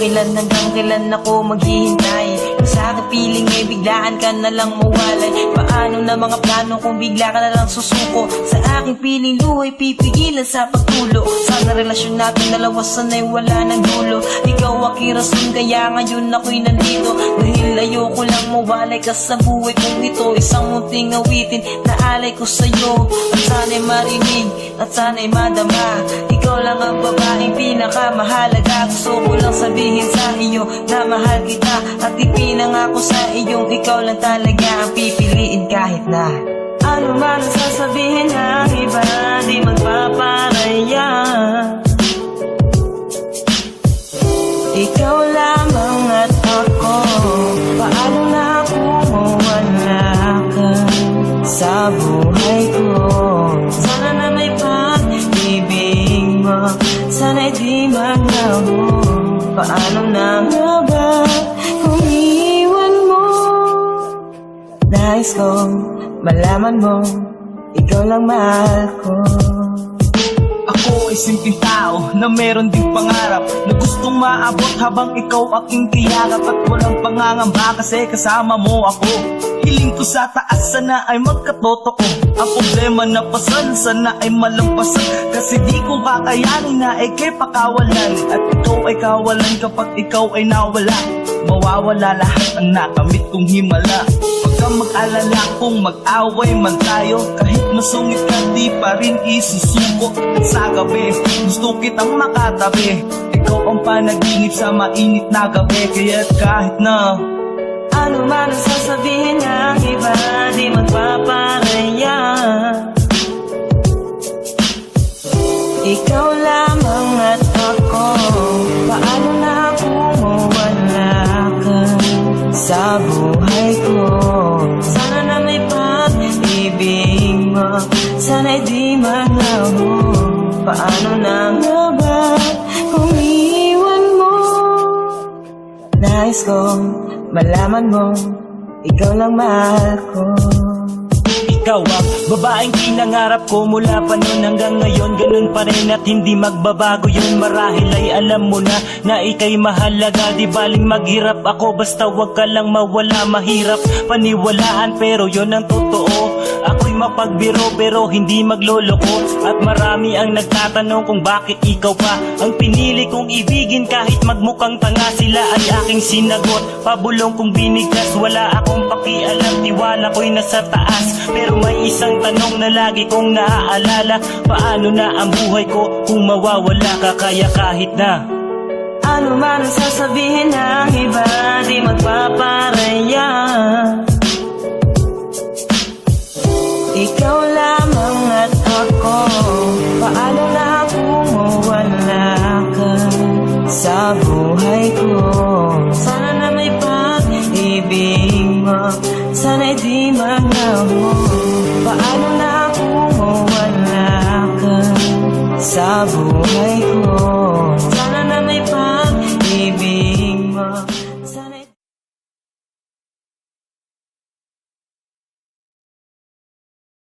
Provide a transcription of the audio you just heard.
hanggang kailan ako maghihintay. Kung sa aking piling ay biglaan ka na lang mawalay. Paano na mga plano kung bigla ka na lang susuko? Sa aking piling luhay pipigilan sa pagtulo. Sana relasyon natin dalawa sana'y wala ng dulo. Ikaw aking rason kaya ngayon ako'y nandito. Dahil ayoko lang mawalay ka sa buhay kong ito. Isang munting awitin na alay ko sa'yo. At sana'y marinig at sana'y madama. Ikaw lang ang babaeng pinakamahalaga. Gusto ko lang sabihin sa iyo na mahal kita. At ipinangako sa iyong ikaw lang talaga ang pipiliin kahit na ano man ang sasabihin ng iba, di magpaparaya. Ikaw lamang at ako. Paano na kung mawala ka sa buhay ko? Sana na may pag-ibig mo, sana'y di maglaho. Paano na nga ba kung iwan mo? Nais kong malaman mo, ikaw lang mahal ko. Ako ay simpleng tao na meron ding pangarap na gustong maabot habang ikaw aking kiyakap. At walang pangangamba kasi kasama mo ako. Hiling ko sa taas sana ay magkatotoo. Ang problema na pasan sana ay malampasan. Kasi di ko kakayanin na ikay pakawalan. At ikaw ay kawalan kapag ikaw ay nawala. Mawawala lahat ang nakamit kong himala. Huwag kang mag-alala kung mag-away man tayo. Kahit masungit ka di pa rin isusuko. At sa gabi gusto kitang makatabi. Ikaw ang panaginip sa mainit na gabi. Kaya't kahit na ano man ang sasabihin ng iba, di magpaparaya. Ikaw lamang at ako. Paano na kung mawala ka sa buhay ko? Sana na may pag-ibig mo, sana'y di maglaho. Paano na nga ba kung iwan mo? Nais kong malaman mo, ikaw lang mahal ko. ikaw ang babaeng pinangarap ko mula pa noon hanggang ngayon. Ganun pa rin at hindi magbabago yun. Marahil ay alam mo na ika'y mahalaga. Di baling maghirap ako basta wag ka lang mawala. Mahirap paniwalaan pero yun ang totoo. Ako'y mapagbiro pero hindi magloloko. At marami ang nagtatanong kung bakit ikaw pa ang pinili kong ibigin. Kahit magmukhang tanga sila ay aking sinagot. Pabulong kong binigkas, wala akong pakialam. Tiwala ko'y nasa taas pero may isang tanong na lagi kong naaalala. Paano na ang buhay ko kung mawawala ka? Kaya kahit na ano man ang sasabihin ng iba, di magpaparaya. Ikaw lamang at ako.